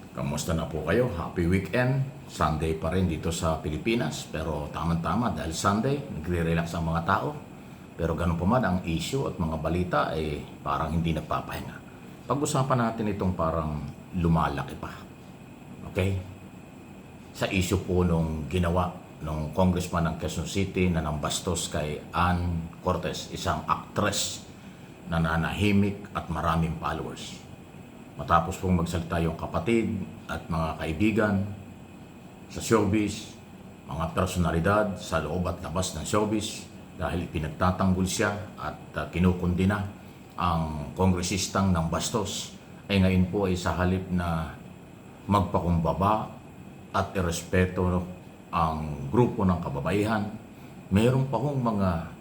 Kamusta na po kayo? Happy weekend. Sunday pa rin dito sa Pilipinas. Pero tama-tama dahil Sunday, nagre-relax ang mga tao. Pero ganun pa man, ang issue at mga balita ay parang hindi nagpapahinga. Pag-usapan natin itong parang lumalaki pa. Okay? Sa issue po nung ginawa ng congressman ng Quezon City na nambastos kay Ann Cortez, isang actress na nanahimik at maraming followers. Matapos pong magsalita yung kapatid at mga kaibigan sa showbiz, mga personalidad sa loob at labas ng showbiz dahil pinagtatanggol siya at kinukundina ang kongresistang ng bastos, ay ngayon po ay sa halip na magpakumbaba at irespeto ang grupo ng kababaihan, mayroon pa hong mga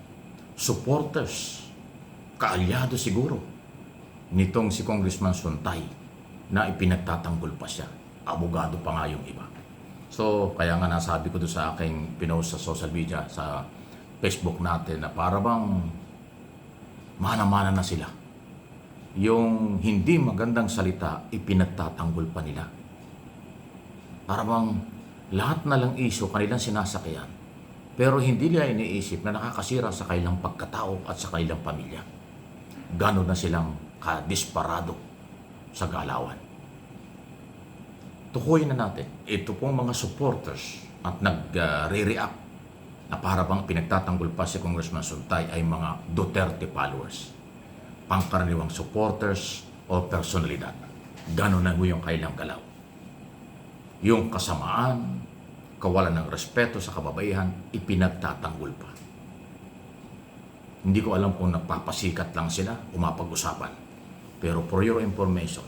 supporters, kaalyado siguro, nitong si Congressman Suntay na ipinagtatanggol pa siya. Abogado pa nga yung iba. So, kaya nga nasabi ko doon sa aking pinost sa social media, sa Facebook natin, na para bang mana-mana na sila. Yung hindi magandang salita, ipinagtatanggol pa nila. Para bang lahat na lang issue kanilang sinasakyan, pero hindi nila iniisip na nakakasira sa kanilang pagkatao at sa kanilang pamilya. Gano'n na silang kadisparado sa galawan. Tukuyin na natin, ito pong mga supporters at nagre-react na para bang pinagtatanggol pa si Congressman Suntay ay mga Duterte followers, pangkaraniwang supporters o personalidad. Gano'n na yung kailang galaw. Yung kasamaan, kawalan ng respeto sa kababaihan, ipinagtatanggol pa. Hindi ko alam kung nagpapasikat lang sila o mapag-usapan. Pero for your information,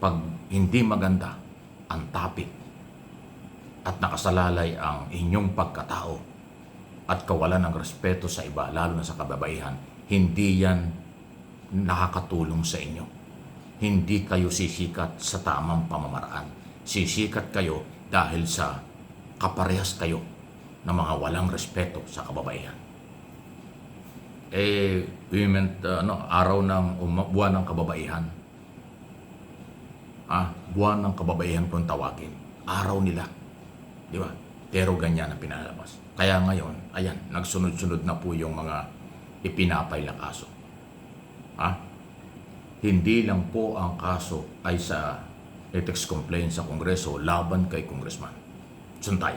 pag hindi maganda ang topic at nakasalalay ang inyong pagkatao at kawalan ng respeto sa iba, lalo na sa kababaihan, hindi yan nakakatulong sa inyo. Hindi kayo sisikat sa tamang pamamaraan. Sisikat kayo dahil sa kaparehas kayo ng mga walang respeto sa kababaihan. Araw ng buwan ng kababaihan. Buwan ng kababaihan kung tawagin. Araw nila. Di ba? Pero ganyan ang pinalabas. Kaya ngayon, ayan, nagsunod-sunod na po yung mga ipinapay na kaso. Hindi lang po ang kaso ay sa ethics complaint sa Kongreso laban kay Congressman Suntay.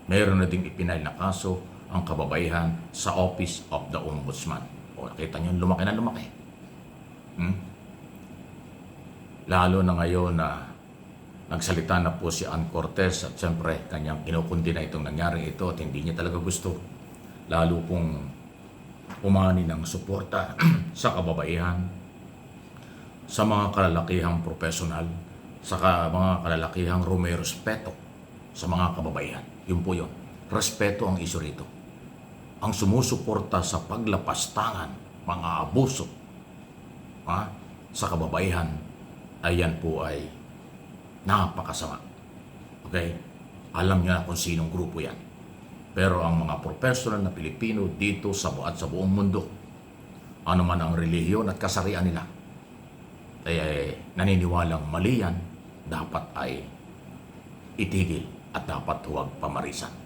Mayroon na ding ipinay na kaso ang kababaihan sa Office of the Ombudsman. O nakita nyo, lumaki na lumaki. Lalo na ngayon na nagsalita na po si Ann Cortez at siyempre kanyang kinukundi na itong nangyari ito at hindi niya talaga gusto. Lalo pong umani ng suporta sa kababaihan, sa mga kalalakihang profesional, sa mga kalalakihang respeto sa mga kababaihan. Yun po yun. Respeto ang iso rito. Ang sumusuporta sa paglapastangan, mga abuso sa kababaihan, ayan po ay napakasama. Okay? Alam niya kung sinong grupo yan. Pero ang mga professional na Pilipino dito sa buong mundo, ano man ang relihiyon at kasarian nila, naniniwalang mali yan, dapat ay itigil at dapat huwag pamarisan.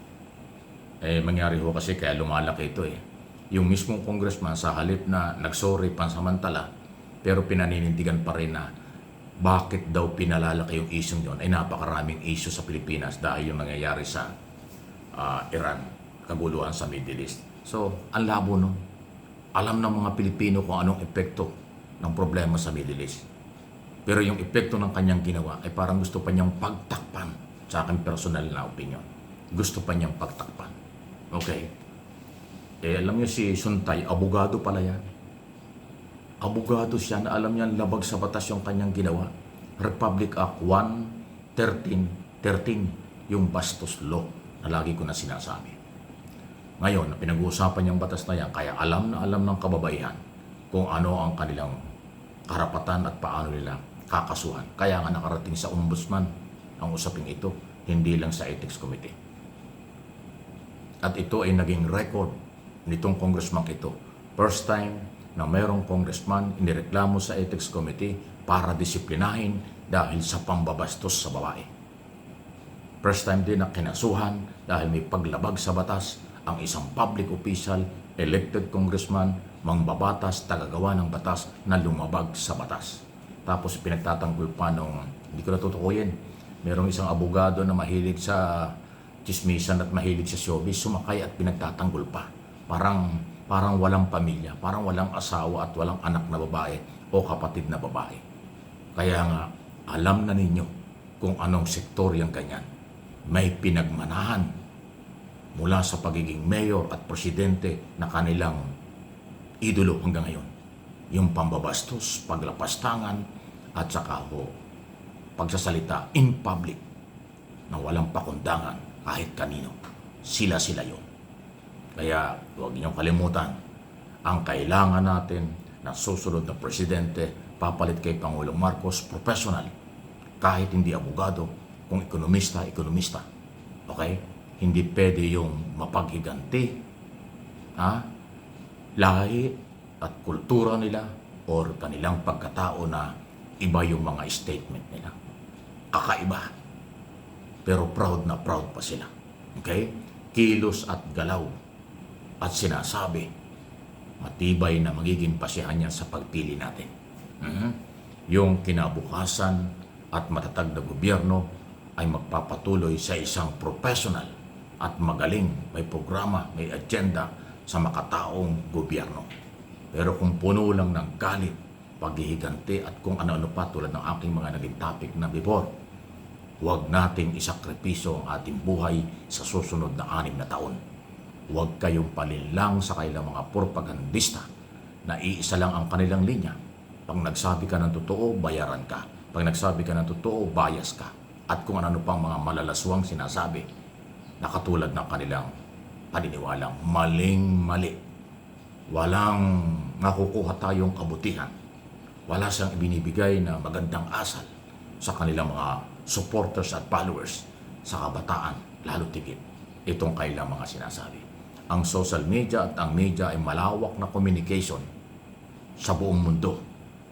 Mangyari ho kasi kaya lumalaki ito Yung mismong congressman sa halip na nagsorry pansamantala, pero pinaninindigan pa rin na bakit daw pinalalaki yung isyong yun, ay napakaraming issue sa Pilipinas dahil yung nangyayari sa Iran, kaguluhan sa Middle East. So, ang labo nun. Alam ng mga Pilipino kung anong epekto ng problema sa Middle East. Pero yung epekto ng kanyang ginawa ay parang gusto pa niyang pagtakpan sa aking personal na opinion. Gusto pa niyang pagtakpan. Okay? Alam niyo si Suntay, abogado pala yan. Abogado siya na alam niya labag sa batas yung kanyang ginawa. Republic Act 1-13, yung bastos law na lagi ko na sinasabi. Ngayon, pinag-uusapan niyang batas na yan, kaya alam na alam ng kababaihan kung ano ang kanilang karapatan at paano nila kakasuhan. Kaya nga nakarating sa ombudsman ang usaping ito, hindi lang sa ethics committee. At ito ay naging record nitong congressman ito. First time na mayroong congressman inireklamo sa ethics committee para disiplinahin dahil sa pambabastos sa babae. First time din na kinasuhan dahil may paglabag sa batas ang isang public official, elected congressman, mangbabatas, tagagawa ng batas na lumabag sa batas. Tapos pinagtatanggol pa nung, hindi ko natutukuyin, merong isang abogado na mahilig sa chismisan at mahilig sa showbiz, sumakay at pinagtatanggol pa. Parang walang pamilya, parang walang asawa at walang anak na babae o kapatid na babae. Kaya nga, alam na ninyo kung anong sektor yung ganyan. May pinagmanahan mula sa pagiging mayor at presidente na kanilang idolo hanggang ngayon. Yung pambabastos, paglapastangan, at saka pagsasalita in public na walang pakundangan kahit kanino. Sila yun. Kaya huwag niyong kalimutan, ang kailangan natin na susunod na presidente, papalit kay Pangulong Marcos, professional. Kahit hindi abogado, kung ekonomista. Okay? Hindi pwede yung mapaghiganti, lahi at kultura nila or kanilang pagkatao na iba yung mga statement nila. Kakaiba. Pero proud na proud pa sila. Okay? Kilos at galaw at sinasabi, matibay na magiging pasihan yan sa pagpili natin. Yung kinabukasan at matatag na gobyerno ay magpapatuloy sa isang professional at magaling, may programa, may agenda sa makataong gobyerno. Pero kung puno lang ng galit, paghihiganti at kung ano-ano pa tulad ng aking mga naging topic na before, huwag nating isakripiso ang ating buhay sa susunod na 6 na taon. Huwag kayong palinlang sa kanilang mga propagandista na iisa lang ang kanilang linya. Pag nagsabi ka ng totoo, bayaran ka. Pag nagsabi ka ng totoo, bias ka. At kung ano pang mga malalaswang sinasabi na katulad ng kanilang paniniwalang maling-mali. Walang nakukuha tayong kabutihan. Wala siyang ibinibigay na magandang asal sa kanilang mga supporters at followers sa kabataan, lalo tigit itong kailang mga sinasabi. Ang social media at ang media ay malawak na communication sa buong mundo.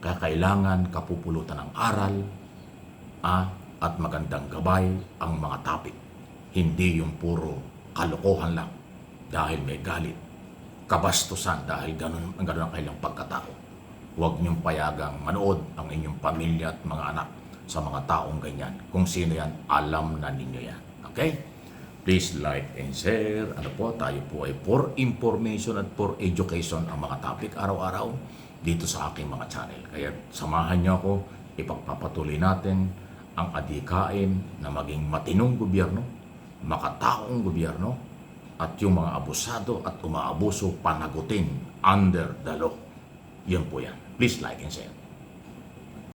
Kaya kailangan kapupulutan ng aral at magandang gabay ang mga topic. Hindi yung puro kalokohan lang dahil may galit, kabastusan dahil ganun ang kailang pagkatao. Huwag niyong payagang manood ang inyong pamilya at mga anak sa mga taong ganyan. Kung sino yan, alam na ninyo yan. Okay? Please like and share. Tayo po ay for information at for education ang mga topic araw-araw dito sa aking mga channel. Kaya samahan niyo ako, ipagpapatuloy natin ang adhikain na maging matinong gobyerno, makataong gobyerno, at yung mga abusado at umaabuso panagutin under the law. Yan po yan. Please like and share.